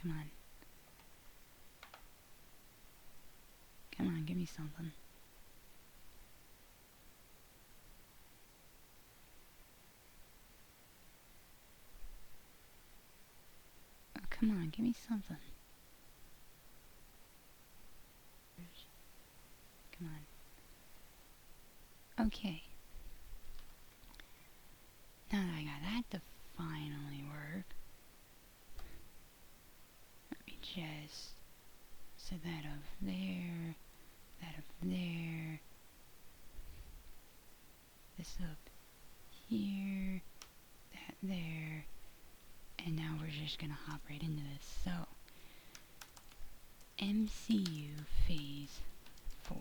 Come on. Come on, give me something. Oh, come on, give me something. Come on. Okay. Now that I got that to finally work, let me just set that up there, that up there, this up here, that there, and now we're just gonna hop right into this. So, MCU Phase 4.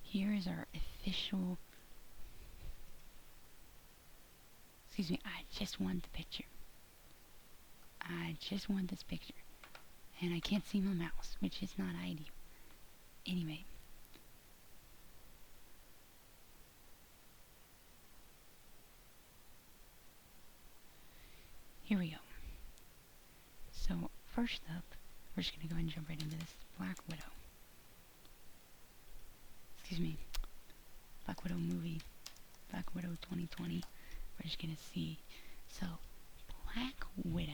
Here is our official... Excuse me, I just want the picture. I just want this picture. And I can't see my mouse, which is not ideal. Anyway. Here we go. So, first up, we're just going to go ahead and jump right into this Black Widow. Excuse me. Black Widow movie. Black Widow 2020. We're just going to see. So, Black Widow.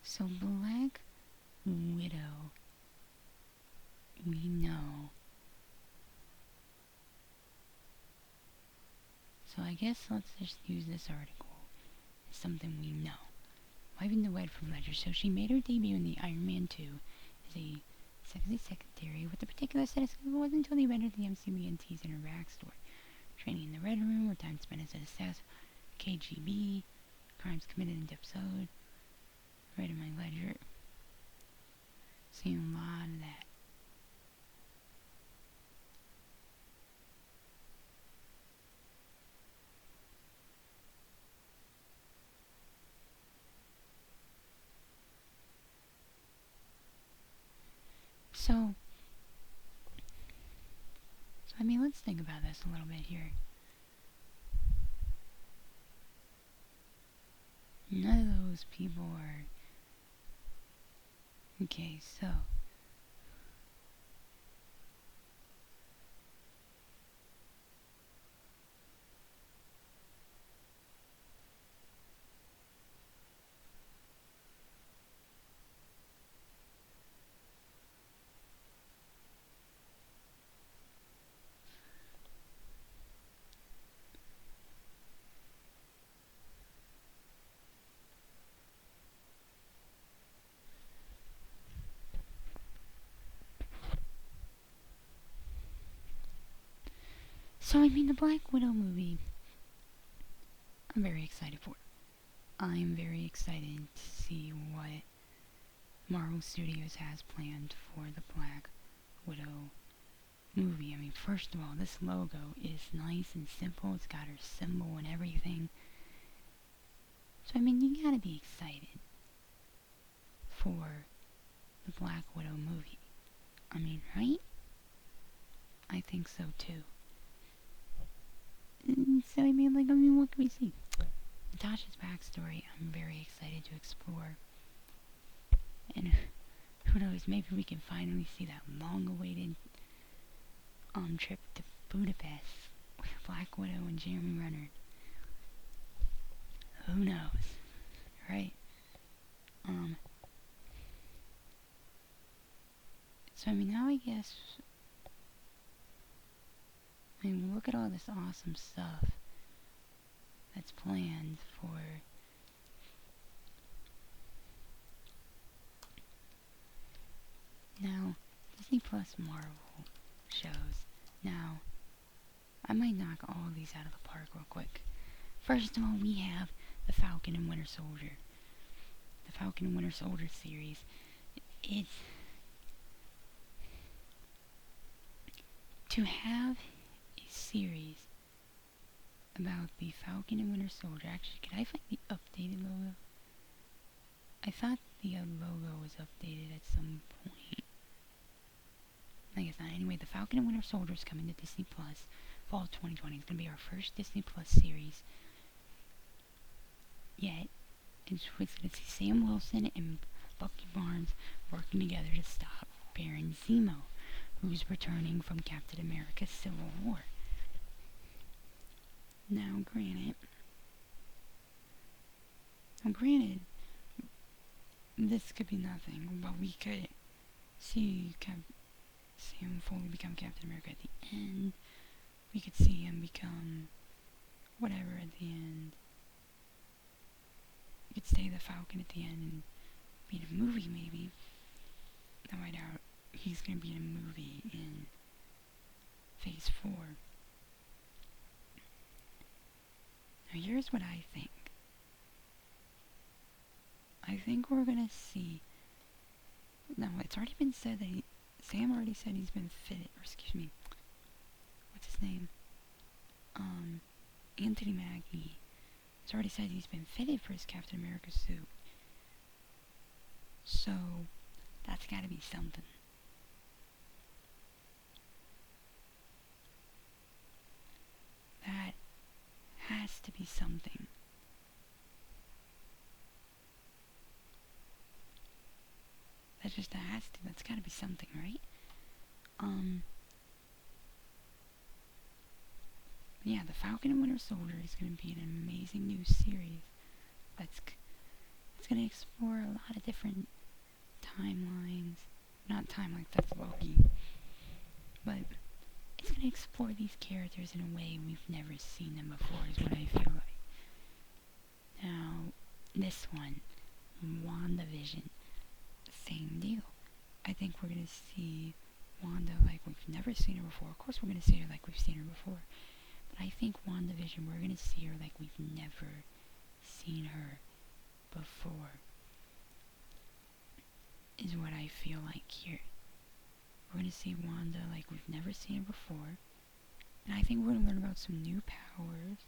So, Black Widow, we know. So I guess let's just use this article as something we know. Wiping the Wed from Ledger. So she made her debut in the Iron Man 2 as a sexy secretary with a particular set of skills. It wasn't until the Avengers the MCU began teasing her backstory. Training in the Red Room, where time spent as an assassin, KGB, crimes committed in the episode. Right in my ledger. Seeing a lot of that. So I mean, let's think about this a little bit here. None of those people are... Okay, so... So, I mean, the Black Widow movie, I'm very excited for it. I'm very excited to see what Marvel Studios has planned for the Black Widow movie. I mean, first of all, this logo is nice and simple. It's got her symbol and everything. So, I mean, you gotta be excited for the Black Widow movie. I mean, right? I think so, too. So, I mean, what can we see? Natasha's backstory, I'm very excited to explore. And who knows, maybe we can finally see that long-awaited trip to Budapest with Black Widow and Jeremy Renner. Who knows, right? So I mean, now I guess, I mean, look at all this awesome stuff that's planned for now Disney Plus Marvel shows. Now, I might knock all of these out of the park real quick. First of all, we have the Falcon and Winter Soldier. The Falcon and Winter Soldier series. It's... To have a series about the Falcon and Winter Soldier... Actually, could I find the updated logo? thought the logo was updated at some point. I guess not. Anyway, The Falcon and Winter Soldier is coming to Disney Plus fall 2020. It's going to be our first Disney Plus series yet. It's going to see Sam Wilson and Bucky Barnes working together to stop Baron Zemo, who's returning from Captain America Civil War. Now, granted, this could be nothing, but we could see Sam fully become Captain America at the end. We could see him become whatever at the end. We could stay the Falcon at the end and be in a movie, maybe. Now I doubt he's going to be in a movie in Phase 4. Now here's what I think. I think we're going to see... No, it's already been said that Sam already said he's been fitted, or excuse me, what's his name? Anthony Mackie. He's already said he's been fitted for his Captain America suit. So, that's gotta be something. That has to be something. That just has to. That's gotta be something, right? Yeah, The Falcon and Winter Soldier is gonna be an amazing new series. It's gonna explore a lot of different timelines. Not timelines, that's Loki. But it's gonna explore these characters in a way we've never seen them before, is what I feel like. Now, this one, WandaVision, same deal. I think we're gonna see Wanda like we've never seen her before. Of course we're gonna see her like we've seen her before. But I think WandaVision, we're gonna see her like we've never seen her before. Is what I feel like here. We're gonna see Wanda like we've never seen her before. And I think we're gonna learn about some new powers.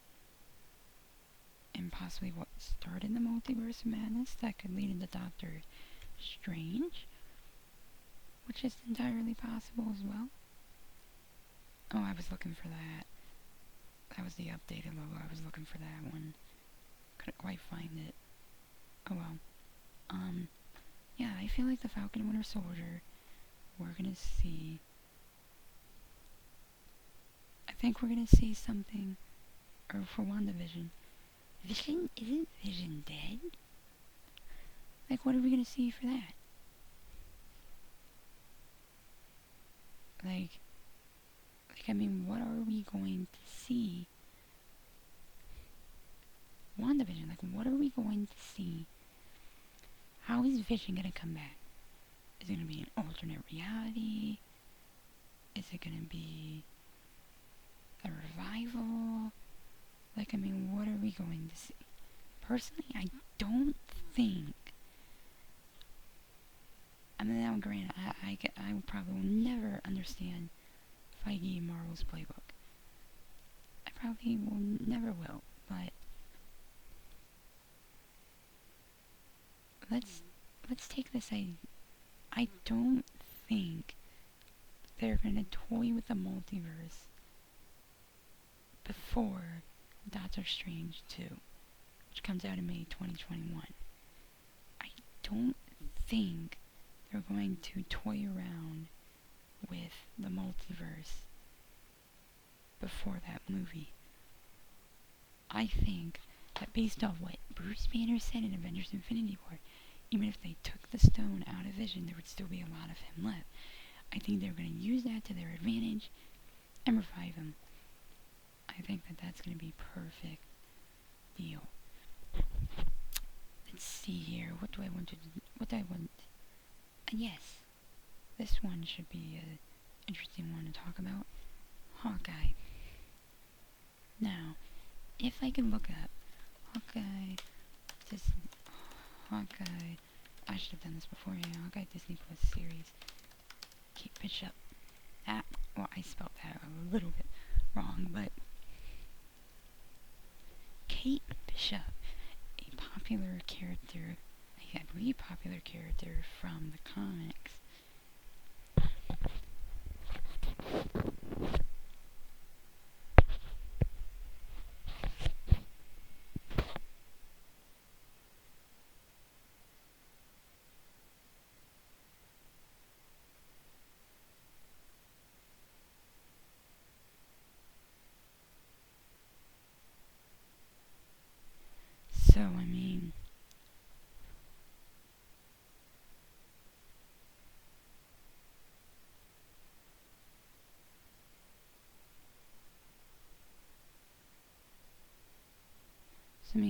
And possibly what started the Multiverse of Madness that could lead into Doctor Strange, which is entirely possible as well. Oh, I was looking for that. That was the updated logo. I was looking for that one. Couldn't quite find it. Oh well. Yeah, I feel like the Falcon and Winter Soldier, we're gonna see... I think we're gonna see something... Or for WandaVision. Isn't Vision dead? Like, what are we gonna see for that? Like, I mean, what are we going to see? WandaVision, like, what are we going to see? How is Vision gonna come back? Is it gonna be an alternate reality? Is it gonna be a revival? Like, I mean, what are we going to see? Personally, I don't think... I mean, now granted, I probably will never understand Feige and Marvel's playbook. I probably never will, but... Let's take this I don't think they're gonna toy with the multiverse before Doctor Strange 2, which comes out in May 2021. I don't think they're going to toy around with the multiverse before that movie. I think that based off what Bruce Banner said in Avengers Infinity War, even if they took the stone out of Vision, there would still be a lot of him left. I think they're going to use that to their advantage and revive him. I think that that's going to be perfect deal. Let's see here. What do I want? Yes, this one should be an interesting one to talk about. Hawkeye. Now, if I can look up Hawkeye, I should have done this before, yeah, Hawkeye Disney Plus series. Kate Bishop. Well, I spelled that a little bit wrong, but Kate Bishop, a popular character, I I believe, popular character from the comics. So, I mean,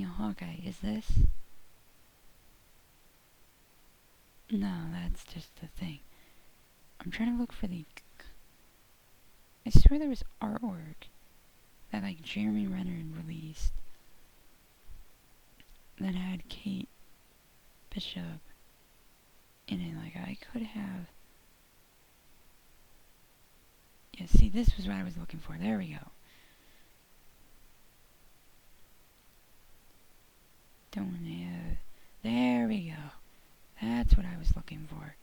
Hawkeye, is this? No, that's just the thing. I'm trying to look for the... I swear there was artwork that, like, Jeremy Renner released that had Kate Bishop in it. Like, I could have... Yeah, see, this was what I was looking for. There we go. Don't have... There we go. That's what I was looking for.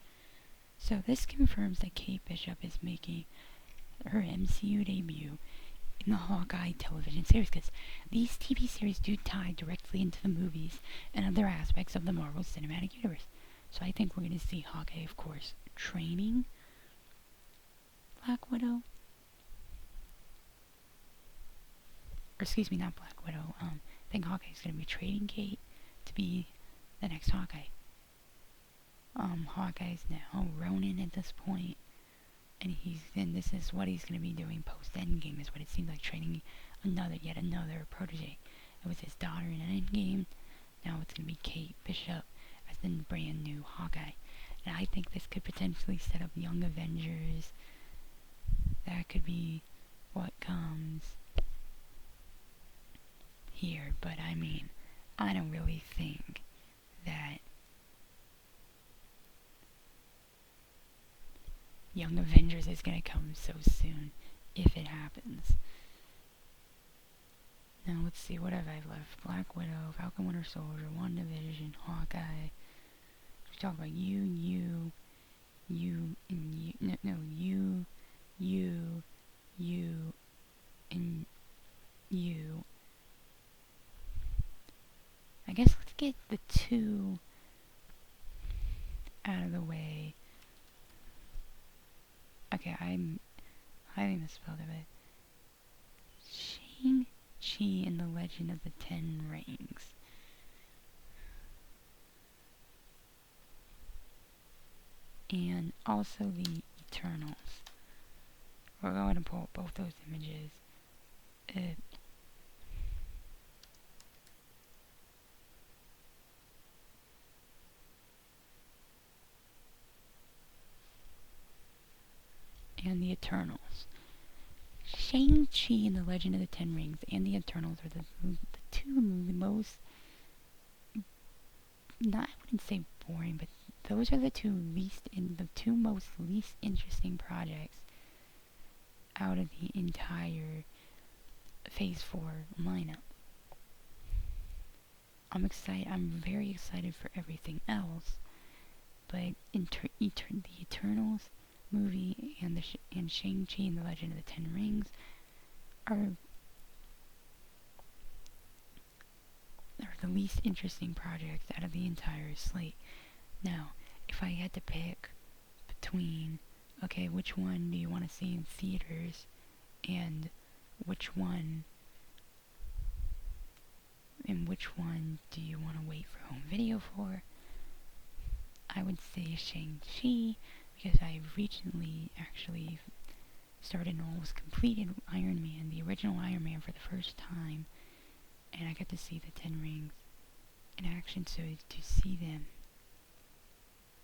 So this confirms that Kate Bishop is making her MCU debut in the Hawkeye television series, because these TV series do tie directly into the movies and other aspects of the Marvel Cinematic Universe. So I think we're going to see Hawkeye, of course, training Black Widow. Or excuse me, not Black Widow. I think Hawkeye is going to be training Kate to be the next Hawkeye. Hawkeye's now Ronin at this point, and this is what he's going to be doing post Endgame, is what it seemed like, training yet another protege. It was his daughter in Endgame. Now it's going to be Kate Bishop as the brand new Hawkeye. And I think this could potentially set up Young Avengers. That could be what comes here. But I mean, I don't really think that Young Avengers is going to come so soon, if it happens. Now let's see, what have I left? Black Widow, Falcon Winter Soldier, WandaVision, Hawkeye. We talk about you, and you. No, you, and you. I guess let's get the two out of the way. Okay, I misspelled it, but Shang-Chi and the Legend of the Ten Rings. And also the Eternals. We're going to pull up both those images. And the Eternals. Shang-Chi and the Legend of the Ten Rings and the Eternals are the two most, not, I wouldn't say boring, but those are the two most least interesting projects out of the entire Phase 4 lineup. I'm very excited for everything else, but the Eternals movie and Shang-Chi and the Legend of the Ten Rings are the least interesting projects out of the entire slate. Now, if I had to pick between, okay, which one do you want to see in theaters, and which one do you want to wait for home video for, I would say Shang-Chi, because I recently actually started and almost completed Iron Man, the original Iron Man, for the first time, and I got to see the Ten Rings in action, so to see them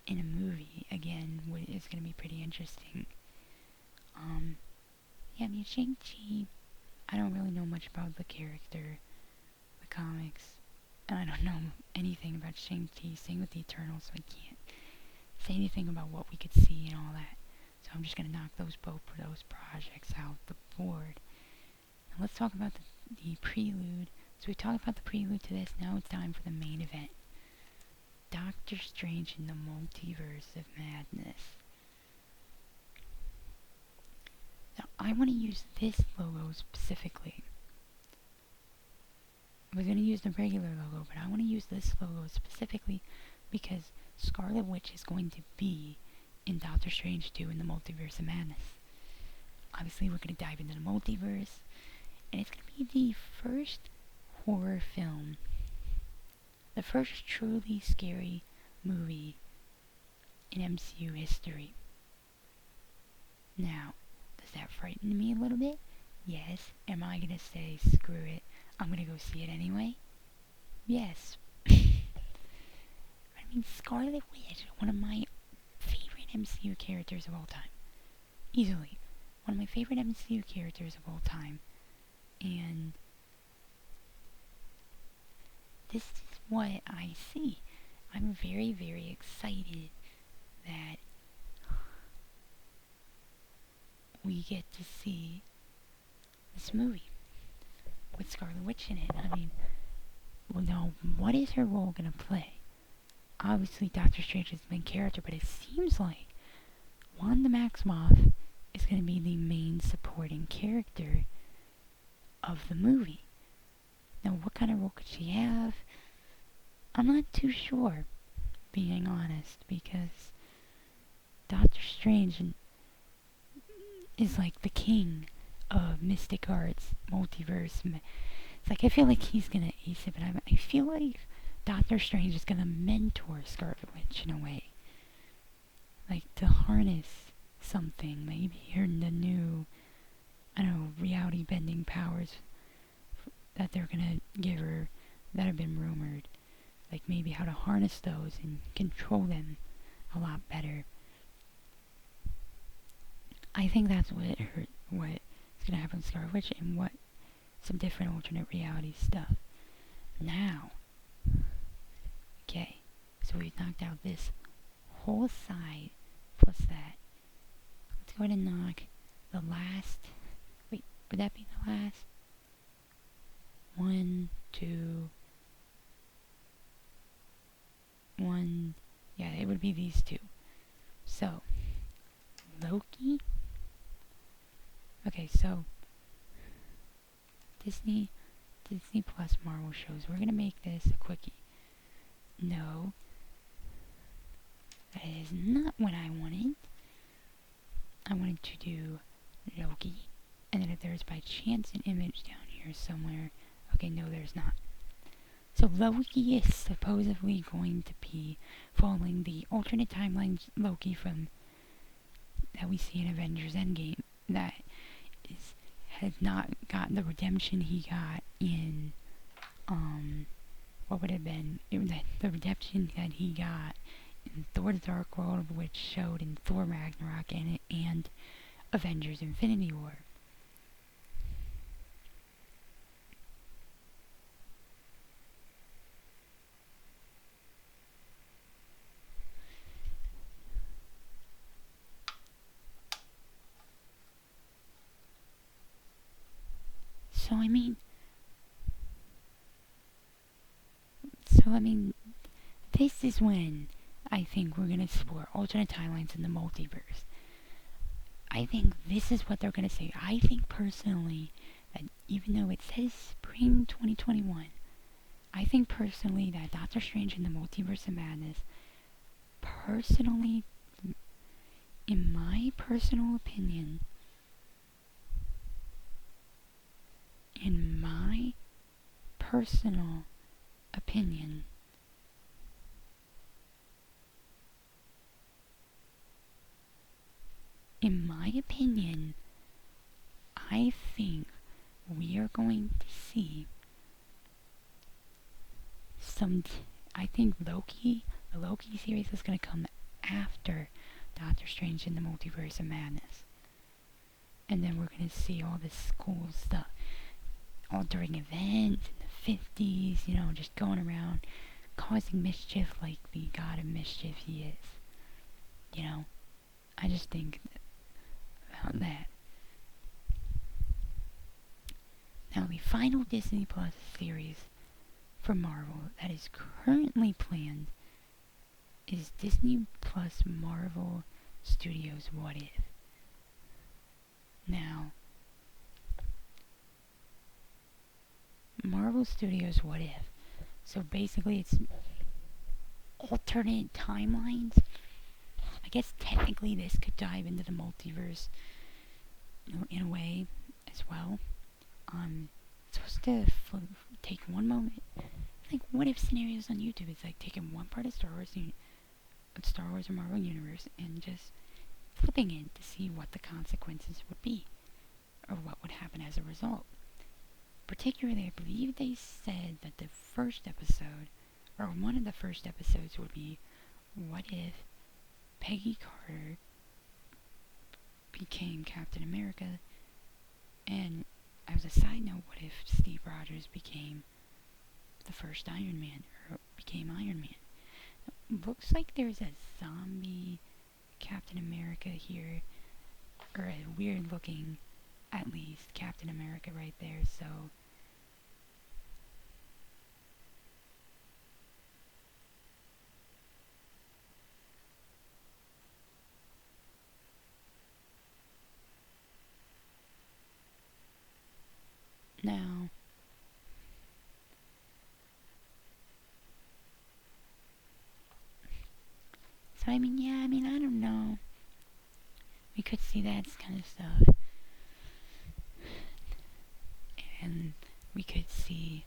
in a movie again is going to be pretty interesting. Yeah, I mean, Shang-Chi, I don't really know much about the character, the comics, and I don't know anything about Shang-Chi. Same with the Eternals, so I can't say anything about what we could see and all that. So I'm just going to knock both of those projects out the board. Now let's talk about the prelude. So we talked about the prelude to this. Now it's time for the main event. Doctor Doctor Strange in the Multiverse of Madness. Now, I want to use this logo specifically. I was going to use the regular logo, but I want to use this logo specifically because Scarlet Witch is going to be in Doctor Strange 2 in the Multiverse of Madness. Obviously, we're going to dive into the multiverse, and it's going to be the first horror film, the first truly scary movie in MCU history. Now, does that frighten me a little bit? Yes. Am I going to say, screw it, I'm going to go see it anyway? Yes. I mean, Scarlet Witch, one of my favorite MCU characters of all time. Easily. One of my favorite MCU characters of all time. And this is what I see. I'm very, very excited that we get to see this movie with Scarlet Witch in it. I mean, well, now, what is her role gonna play? Obviously, Doctor Strange is the main character, but it seems like Wanda Maximoff is gonna be the main supporting character of the movie. Now, what kind of role could she have? I'm not too sure, being honest, because Doctor Strange is like the king of mystic arts, multiverse. It's like, I feel like he's gonna ace it, but I feel like Doctor Strange is gonna mentor Scarlet Witch in a way. Like, to harness something, maybe in the new, I don't know, reality bending powers that they're gonna give her that have been rumored. Like, maybe how to harness those and control them a lot better. I think that's what's gonna happen with Scarlet Witch, and what some different alternate reality stuff. Now, okay, so we've knocked out this whole side plus that. Let's go ahead and knock the last. Wait, would that be the last? 1, 2, 1. Yeah, it would be these two. So, Loki. Okay, so Disney Plus Marvel shows. We're gonna make this a quickie. No, that is not what I wanted. I wanted to do Loki, and then if there's by chance an image down here somewhere. Okay, no, there's not. So Loki is supposedly going to be following the alternate timeline Loki from that we see in Avengers Endgame, that has not gotten the redemption he got in what would it have been? The redemption that he got in Thor: The Dark World, which showed in Thor Ragnarok and Avengers Infinity War. So I mean, this is when I think we're gonna explore alternate timelines in the multiverse. I think this is what they're gonna say. I think personally that even though it says spring 2021, I think personally that Doctor Strange in the Multiverse of Madness, personally, in my personal opinion, in my personal opinion, I think we are going to see I think the Loki series is going to come after Doctor Strange in the Multiverse of Madness. And then we're going to see all this cool stuff. All during events in the 50s, you know, just going around causing mischief like the god of mischief he is. You know, I just think about that. Now, the final Disney Plus series for Marvel that is currently planned is Disney plus Marvel Studios What If. Now, Marvel Studios What If. So basically it's alternate timelines. I guess technically this could dive into the multiverse in a way as well. Supposed to take one moment, like what if scenarios on YouTube. It's like taking one part of Star Wars or Marvel Universe and just flipping it to see what the consequences would be or what would happen as a result. Particularly, I believe they said that the first episode, or one of the first episodes, would be what if Peggy Carter became Captain America, and as a side note, what if Steve Rogers became the first Iron Man, or became Iron Man? Looks like there's a zombie Captain America here, or a weird looking, at least, Captain America right there, so now so I mean, I don't know. We could see that kind of stuff. And we could see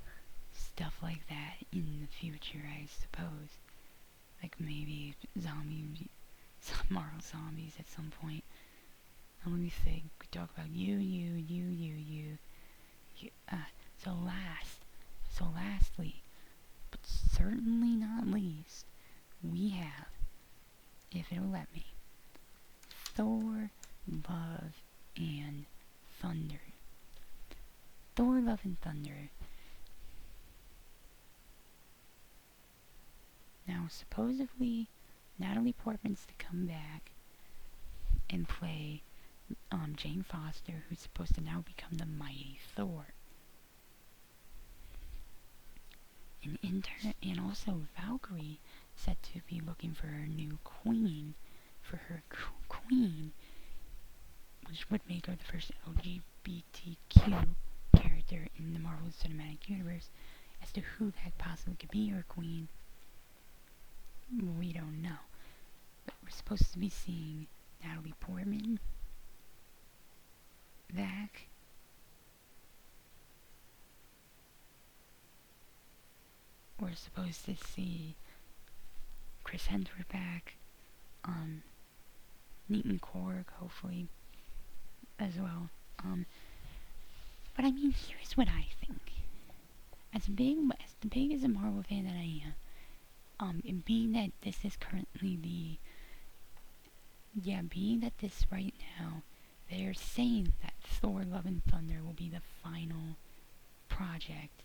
stuff like that in the future, I suppose. Like maybe Marvel zombies at some point. And let me think. We talk about you. So lastly, but certainly not least, we have, if it'll let me, Thor, Love, and Thunder. Thor, Love, and Thunder. Now, supposedly, Natalie Portman's to come back and play Jane Foster, who's supposed to now become the mighty Thor. And also Valkyrie said to be looking for her new queen, which would make her the first LGBTQ character in the Marvel Cinematic Universe. As to who that possibly could be her queen, we don't know. But we're supposed to be seeing Natalie Portman back. We're supposed to see Chris Hemsworth back. Neaton Korg, hopefully, as well. But I mean, here's what I think. As big as a Marvel fan that I am, and being that this is currently being that this right now, they're saying that Thor: Love and Thunder will be the final project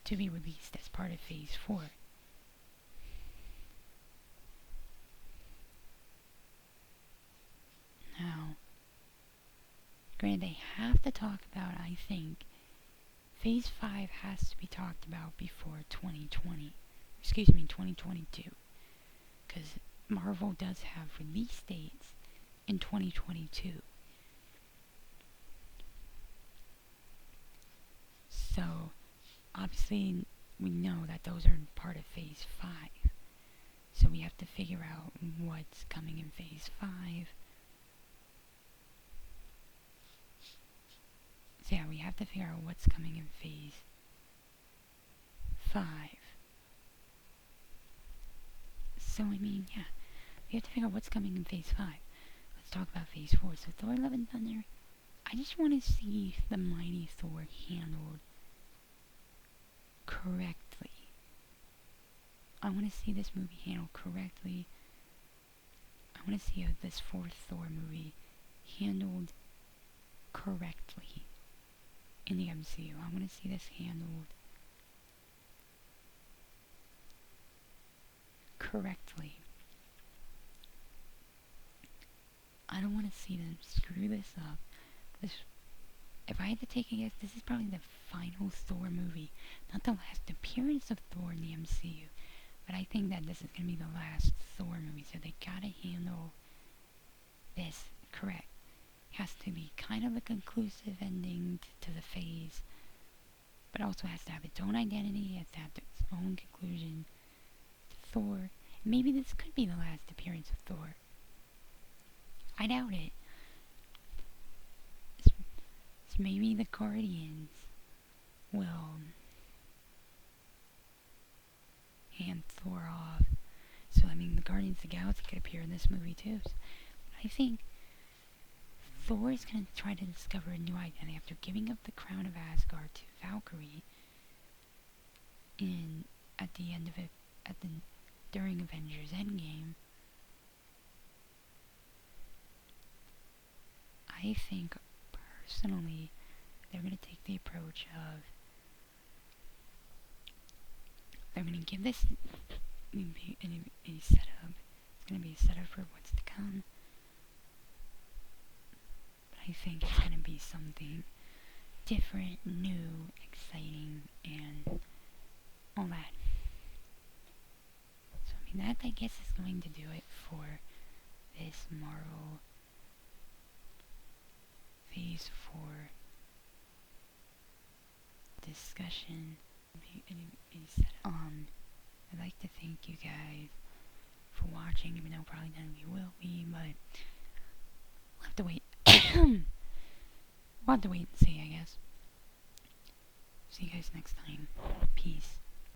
to be released as part of Phase 4. Now, granted, they have to talk about, I think, Phase 5 has to be talked about before 2022. Because Marvel does have release dates in 2022. So, obviously, we know that those are part of Phase 5. So we have to figure out what's coming in Phase 5. So yeah, we have to figure out what's coming in Phase 5. So I mean, yeah, we have to figure out what's coming in Phase 5. Let's talk about Phase 4. So Thor: Love and Thunder, I just want to see the mighty Thor handled correctly. I want to see this movie handled correctly. I want to see this fourth Thor movie handled correctly in the MCU. I want to see this handled correctly. I don't want to see them screw this up. If I had to take a guess, this is probably the final Thor movie. Not the last appearance of Thor in the MCU, But I think that this is going to be the last Thor movie, so they gotta handle this correct. Has to be kind of a conclusive ending to the phase, but also has to have its own identity, has to have its own conclusion to Thor. Maybe this could be the last appearance of Thor. I doubt it. So maybe the Guardians will hand Thor off. So, I mean, the Guardians of the Galaxy could appear in this movie too. So I think Thor is going to try to discover a new identity after giving up the crown of Asgard to Valkyrie at the end of it, during Avengers Endgame. I think, personally, they're going to take the approach of they're going to give this a setup. It's going to be a setup for what's to come. But I think it's going to be something different, new, exciting, and all that. So, I mean, that, I guess, is going to do it for this Marvel Phase 4 discussion. I'd like to thank you guys for watching, even though probably none of you will be, but we'll have to wait. We'll have to wait and see, I guess. See you guys next time. Peace.